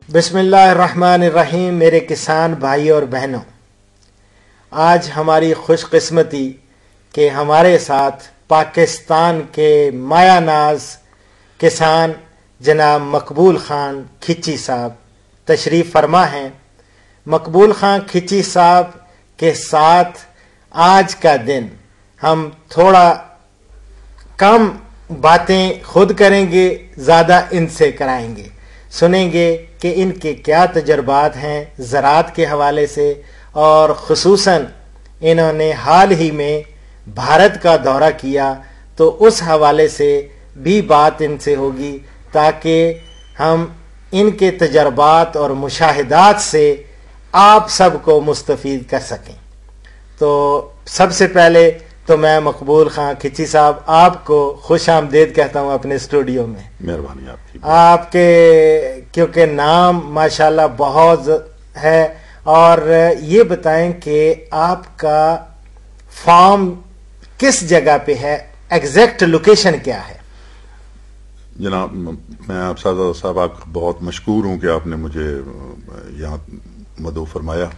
بسم اللہ الرحمن الرحیم. میرے کسان بھائی اور بہنوں، آج ہماری خوش قسمتی کہ ہمارے ساتھ پاکستان کے مایہ ناز کسان جناب مقبول خان کھچی صاحب تشریف فرما ہیں. مقبول خان کھچی صاحب کے ساتھ آج کا دن ہم تھوڑا کم باتیں خود کریں گے، زیادہ ان سے کرائیں گے. سنیں گے کہ ان کے کیا تجربات ہیں زراعت کے حوالے سے، اور خصوصاً انہوں نے حال ہی میں بھارت کا دورہ کیا تو اس حوالے سے بھی بات ان سے ہوگی تاکہ ہم ان کے تجربات اور مشاہدات سے آپ سب کو مستفید کر سکیں. تو سب سے پہلے تو میں مقبول خان کھچی صاحب آپ کو خوش آمدید کہتا ہوں اپنے اسٹوڈیو میں. مہربانی آپ کی. آپ کے کیونکہ نام ماشاءاللہ بہت ہے، اور یہ بتائیں کہ آپ کا فارم کس جگہ پہ ہے، ایگزیکٹ لوکیشن کیا ہے؟ جناب میں آپ صاحب آپ کا بہت مشکور ہوں کہ آپ نے مجھے یہاں مدعو فرمایا.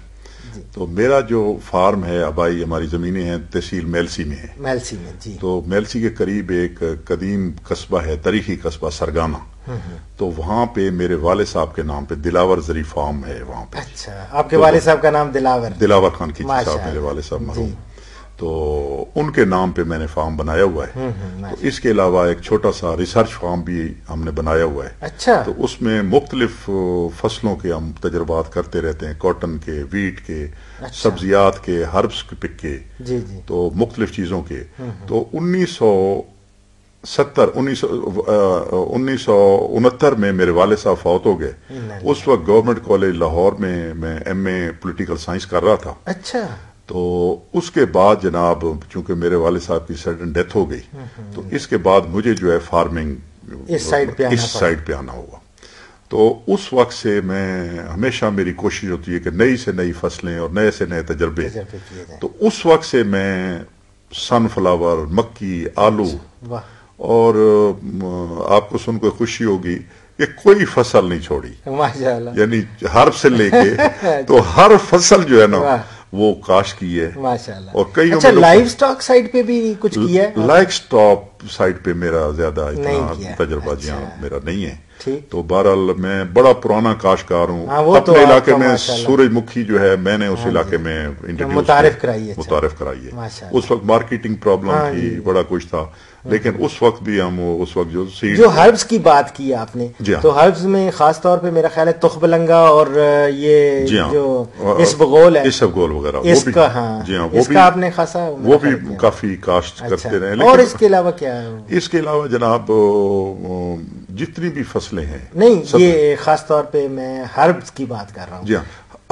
تو میرا جو فارم ہے آبائی ہماری زمینیں ہیں تحصیل میلسی میں ہے. میلسی میں جی. تو میلسی کے قریب ایک قدیم قصبہ ہے، تاریخی قصبہ سرگانا. تو وہاں پہ میرے والد صاحب کے نام پہ دلاور زرعی فارم ہے وہاں پہ. اچھا، آپ کے والد صاحب کا نام دلاور خان کھچی صاحب میرے والد صاحب مرحوم. تو ان کے نام پہ میں نے فارم بنایا ہوا ہے. تو اس کے علاوہ ایک چھوٹا سا ریسرچ فارم بھی ہم نے بنایا ہوا ہے. اچھا. تو اس میں مختلف فصلوں کے ہم تجربات کرتے رہتے ہیں، کاٹن کے، ویٹ کے، سبزیات کے، ہربس کے، پک کے، تو مختلف چیزوں کے. تو 1969 میں میرے والد صاحب فوت ہو گئے. اس وقت گورنمنٹ کالج لاہور میں ایم اے پولیٹیکل سائنس کر رہا تھا. اچھا. تو اس کے بعد جناب چونکہ میرے والد صاحب کی سڈن ڈیتھ ہو گئی، تو اس کے بعد مجھے جو ہے فارمنگ اس سائڈ پہ آنا ہوا. تو اس وقت سے میں ہمیشہ میری کوشش ہوتی ہے کہ نئی سے نئی فصلیں اور نئے سے نئے تجربے. تو اس وقت سے میں سن فلاور، مکی، آلو، اور آپ کو سن کے خوشی ہوگی کہ کوئی فصل نہیں چھوڑی، یعنی ہر سے لے کے تو ہر فصل جو ہے نا وہ کاشت کی ہے ماشاءاللہ. اور کئی لائف سٹاک سائٹ پہ بھی کچھ کیا ہے؟ لائف سٹاک سائٹ پہ میرا زیادہ اتنا تجربہ جہاں میرا نہیں ہے. تو بہرحال میں بڑا پرانا کاشتکار ہوں. اپنے علاقے میں سورج مکھی جو ہے میں نے اس علاقے میں متعارف کرائی ہے. اس وقت مارکیٹنگ پرابلم تھی، بڑا کچھ تھا، لیکن اس وقت بھی ہم اس وقت جو ہربس کی بات کی آپ نے، تو ہربس میں خاص طور پہ میرا خیال ہے تخبلنگا اور یہ جو اسبغول ہے، اسبغول وغیرہ، اس کا آپ نے خاصا وہ بھی کافی کاشت کرتے رہے. اور اس کے علاوہ کیا ہے؟ اس کے علاوہ جناب جتنی بھی فصلیں ہیں، نہیں یہ خاص طور پہ میں ہربس کی بات کر رہا ہوں. جی ہاں،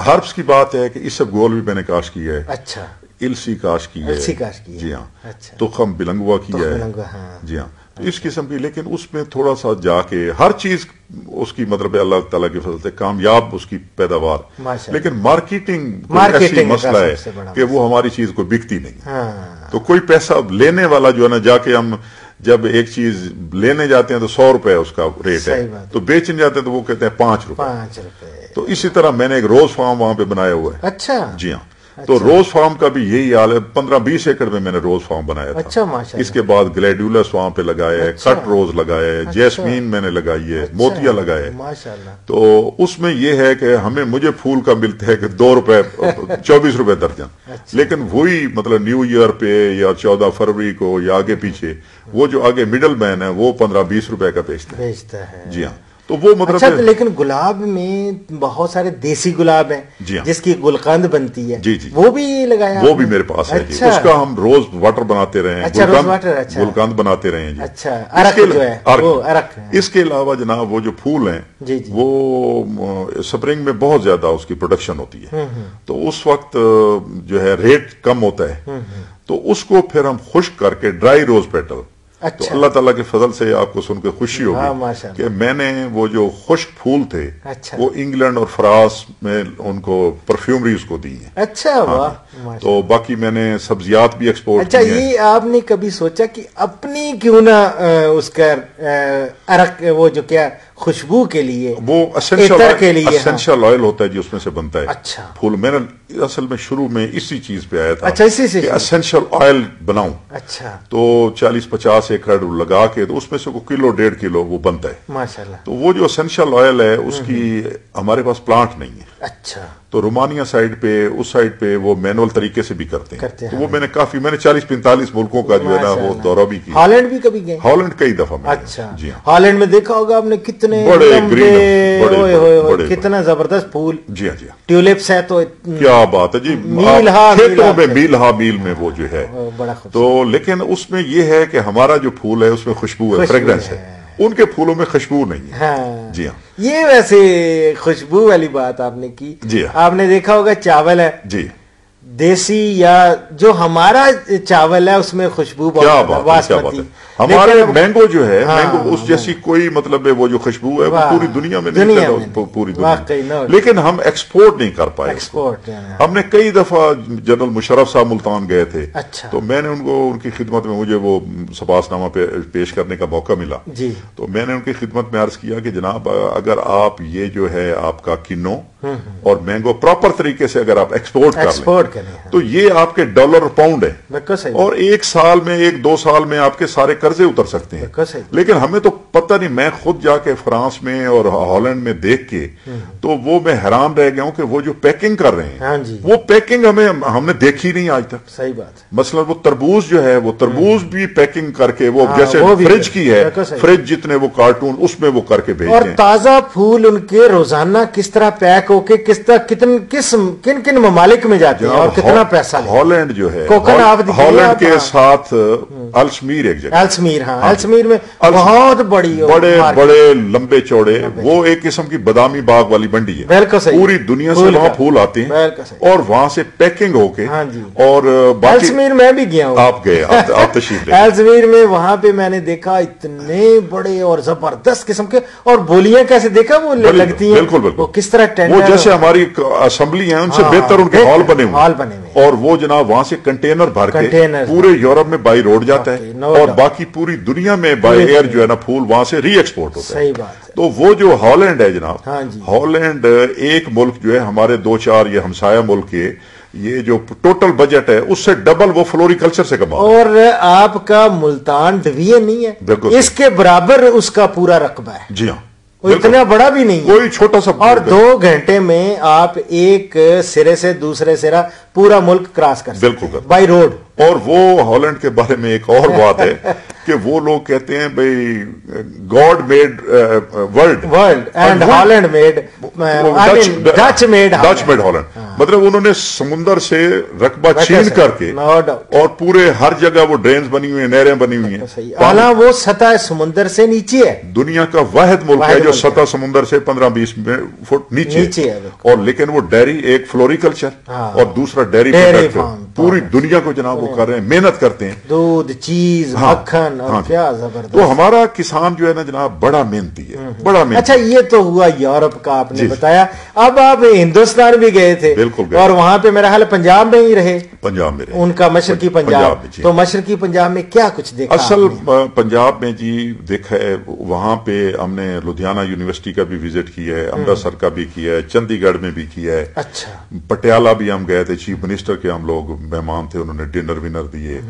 ہربس کی بات ہے کہ اسبغول بھی میں نے کاشت کی ہے. اچھا. السی کاشت کی ہے. جی ہاں. تخم بلنگوا کی ہے. جی ہاں. اس قسم کی، لیکن اس میں تھوڑا سا جا کے ہر چیز اس کی مطلب اللہ تعالیٰ کی فضل سے کامیاب اس کی پیداوار، لیکن مارکیٹنگ ایسی مسئلہ ہے کہ وہ ہماری چیز کو بکتی نہیں. تو کوئی پیسہ لینے والا جو ہے نا، جا کے ہم جب ایک چیز لینے جاتے ہیں تو 100 روپے اس کا ریٹ ہے، تو بیچنے جاتے ہیں تو وہ کہتے ہیں 5 روپے. تو اسی طرح میں نے ایک روز فارم وہاں پہ بنایا ہوا ہے. اچھا. جی ہاں. تو روز فارم کا بھی یہی حال ہے. 15-20 ایکڑ میں میں نے روز فارم بنایا تھا. اچھا ماشاءاللہ. اس کے بعد گلیڈیولس وہاں پہ لگایا ہے، کٹ روز لگایا ہے، جیسمین میں نے لگائی ہے، موتیا لگایا ہے ماشاءاللہ. تو اس میں یہ ہے کہ مجھے پھول کا ملتا ہے کہ 2 روپے 24 روپے درجن، لیکن وہی مطلب نیو ایئر پہ یا 14 فروری کو یا آگے پیچھے وہ جو آگے مڈل مین ہے وہ 15-20 روپے کا بیچتا ہے. جی ہاں. تو وہ مطلب اچھا. لیکن گلاب میں بہت سارے دیسی گلاب ہیں جس کی گلقند بنتی ہے. جی. وہ بھی لگایا؟ وہ بھی میرے پاس ہے. اس کا ہم روز واٹر بناتے رہے ہیں، گلقند بناتے رہے ہیں. اچھا. اس کے علاوہ جناب وہ جو پھول ہیں وہ سپرنگ میں بہت زیادہ اس کی پروڈکشن ہوتی ہے. تو اس وقت جو ہے ریٹ کم ہوتا ہے، تو اس کو پھر ہم خشک کر کے ڈرائی روز پیٹل. تو اللہ تعالیٰ کے فضل سے آپ کو سن کے خوشی ہوگی کہ میں نے وہ جو خشک پھول تھے وہ انگلینڈ اور فرانس میں ان کو پرفیومریز کو دی ہیں. اچھا. تو باقی میں نے سبزیات بھی ایکسپورٹ کی ہیں. اچھا، یہ آپ نے کبھی سوچا کہ اپنی کیوں نہ اس کا عرق وہ جو کیا خوشبو کے لیے وہ اسینشل آئل ہوتا ہے جو اس میں سے بنتا ہے. اچھا. پھول میں نے اصل میں شروع میں اسی چیز پہ آیا تھا. اچھا، اسی سے اسینشل آئل بناؤں. اچھا. تو 40-50 ایکڑ لگا کے تو اس میں سے 1-1.5 کلو وہ بنتا ہے. ماشاءاللہ. تو وہ جو اسینشل آئل ہے اس کی ہمارے پاس پلانٹ نہیں ہے. اچھا. تو رومانیہ سائڈ پہ اس سائڈ پہ وہ مینول طریقے سے بھی کرتے ہیں. تو وہ میں نے 40-45 ملکوں کا جو ہے نا وہ دورہ بھی کیا. ہالینڈ بھی کبھی گئے؟ ہالینڈ کئی دفعہ. اچھا. ہالینڈ میں دیکھا ہوگا آپ نے کتنے کتنا زبردست پھول. جی ہاں جی. ٹیولپس ہے تو کیا بات ہے جی. کھیتوں میں میل میں وہ جو ہے بڑا. تو لیکن اس میں یہ ہے کہ ہمارا جو پھول ہے اس میں خوشبو ہے، فریگرنس ہے. ان کے پھولوں میں خوشبو نہیں ہے. جی ہاں. یہ ویسے خوشبو والی بات آپ نے کی. جی. آپ نے دیکھا ہوگا چاول ہے جی دیسی یا جو ہمارا چاول ہے اس میں خوشبو بہت ہے. ہمارے مینگو جو ہے مینگو اس جیسی کوئی مطلب ہے وہ جو خوشبو ہے وہ پوری دنیا میں نہیں، پوری دنیا. لیکن ہم ایکسپورٹ نہیں کر پائے. ہم نے کئی دفعہ جنرل مشرف صاحب ملتان گئے تھے. تو میں نے ان کی خدمت میں مجھے وہ سپاس نامہ پیش کرنے کا موقع ملا. تو میں نے ان کی خدمت میں عرض کیا کہ جناب اگر آپ یہ جو ہے آپ کا کنو اور مینگو پراپر طریقے سے اگر آپ ایکسپورٹ کر لیں تو یہ آپ کے ڈالر پاؤنڈ ہے اور 1 سال میں 1-2 سال میں آپ کے سارے قرضے اتر سکتے ہیں. لیکن ہمیں تو پتہ نہیں. میں خود جا کے فرانس میں اور ہالینڈ میں دیکھ کے تو وہ میں حیران رہ گیا ہوں کہ وہ جو پیکنگ کر رہے ہیں وہ پیکنگ ہم نے دیکھی نہیں آج تک. صحیح بات. مثلا وہ تربوز جو ہے وہ تربوز بھی پیکنگ کر کے وہ جیسے فریج کی ہے فریج جتنے وہ کارٹون اس میں وہ کر کے بھیجتے ہیں. اور تازہ پھول ان کے روزانہ کس طرح پیک ہو کے کس طرح کن کن ممالک میں جاتے ہیں اور کتنا پیسہ. ہالینڈ جو ہے ہالینڈ کے ساتھ السمیر ایک جگہ. السمیر میں بہت بڑے لمبے چوڑے وہ ایک قسم کی بادامی باغ والی منڈی ہے. بالکل صحیح. پوری دنیا سے وہاں پھول آتے ہیں اور وہاں سے پیکنگ ہو کے. اور السمیر میں بھی گیا ہوں. آپ گئے آپ تشریف لے. السمیر میں وہاں پہ میں نے دیکھا اتنے بڑے اور زبردست قسم کے اور بولیاں کیسے دیکھا وہ لگتی ہیں. بالکل وہ کس طرح وہ جیسے ہماری اسمبلی ہیں ان سے بہتر ان کے ہال بنے ہوئے. اور وہ جناب وہاں سے کنٹینر بھر کے پورے یورپ میں بائی روڈ جاتا ہے اور باقی پوری دنیا میں بائی ایئر جو ہے نا پھول وہاں سے ری ایکسپورٹ ہوتا ہے. تو وہ جو ہالینڈ ہے جناب ہالینڈ ایک ملک جو ہے ہمارے 2-4 یہ ہمسایہ ملک کے یہ جو ٹوٹل بجٹ ہے اس سے ڈبل وہ فلوریکلچر سے کما. اور آپ کا ملتان ڈویژن نہیں ہے اس کے برابر اس کا پورا رقبہ ہے. جی ہاں. وہ اتنا بڑا بھی نہیں کوئی چھوٹا سا. اور 2 گھنٹے میں آپ ایک سرے سے دوسرے سرا پورا ملک کراس کر سکتے ہیں بائی روڈ. اور وہ ہالینڈ کے بارے میں ایک اور بات ہے کہ وہ لوگ کہتے ہیں بھئی God made world and Holland made Dutch made Holland. مطلب انہوں نے سمندر سے رقبہ چھین کر کے اور پورے ہر جگہ وہ ڈرینز بنی ہوئی ہیں نہریں بنی ہوئی ہیں. حالانکہ وہ سطح سمندر سے نیچے ہے. دنیا کا واحد ملک ہے جو سطح سمندر سے 15-20 فٹ نیچے ہے. اور لیکن وہ ڈیری ایک فلوریکلچر اور دوسرا ڈیری پوری دنیا کو جناب وہ کر رہے ہیں محنت کرتے ہیں. دودھ چیز مکھن اور کیا زبردست. تو ہمارا کسان جو ہے نا جناب بڑا محنتی ہے بڑا محنتی. اچھا یہ تو ہوا یورپ کا آپ نے بتایا. اب آپ ہندوستان بھی گئے تھے اور وہاں پہ میرا خیال پنجاب میں ہی رہے. پنجاب میں رہے. ان کا مشرقی پنجاب. تو مشرقی پنجاب میں کیا کچھ دیکھا؟ اصل پنجاب میں جی دیکھا ہے وہاں پہ ہم نے لدھیانہ یونیورسٹی کا بھی وزٹ کیا ہے امرتسر کا بھی کیا ہے چندی گڑھ میں بھی کیا ہے. اچھا. پٹیالہ بھی ہم گئے تھے چیف منسٹر کے ہم لوگ مہمان تھے انہوں نے ڈنر ونر دیے.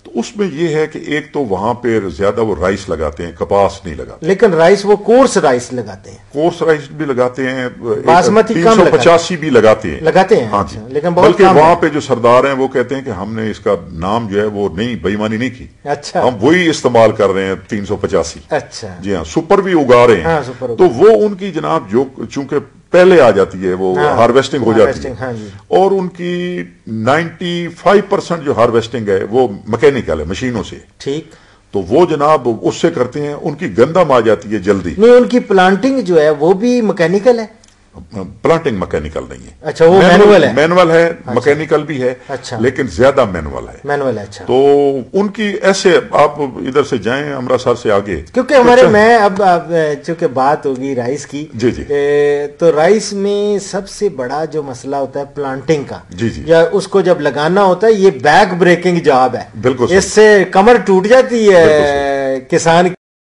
تو اس میں یہ ہے کہ ایک تو وہاں پہ زیادہ وہ رائس لگاتے ہیں کپاس نہیں لگاتے. لیکن رائس وہ کورس رائس لگاتے ہیں. کورس رائس بھی لگاتے ہیں باسمتی 385 بھی لگاتے ہیں. ہاں جی. لیکن بلکہ وہاں پہ جو سردار ہیں وہ کہتے ہیں کہ ہم نے اس کا نام جو ہے وہ نہیں بے ایمانی نہیں کی. اچھا. ہم وہی استعمال کر رہے ہیں 385. اچھا. جی ہاں سپر بھی اگا رہے ہیں. تو وہ ان کی جناب جو چونکہ پہلے آ جاتی ہے وہ ہارویسٹنگ ہو جاتی ہے اور ان کی 95% جو ہارویسٹنگ ہے وہ مکینیکل ہے مشینوں سے. ٹھیک. تو وہ جناب اس سے کرتے ہیں ان کی گندم آ جاتی ہے جلدی. نہیں ان کی پلانٹنگ جو ہے وہ بھی مکینیکل ہے. پلانٹنگ مکینیکل نہیں ہے. اچھا وہ مینول ہے, مکینیکل بھی ہے, لیکن زیادہ مینول ہے. اچھا تو ان کی ایسے آپ ادھر سے جائیں امرتسر سے آگے, کیونکہ ہمارے میں اب چونکہ بات ہوگی رائس کی, جی جی, تو رائس میں سب سے بڑا جو مسئلہ ہوتا ہے پلانٹنگ کا, جی جی, یا اس کو جب لگانا ہوتا ہے, یہ بیک بریکنگ جاب ہے. بالکل اس سے کمر ٹوٹ جاتی ہے کسان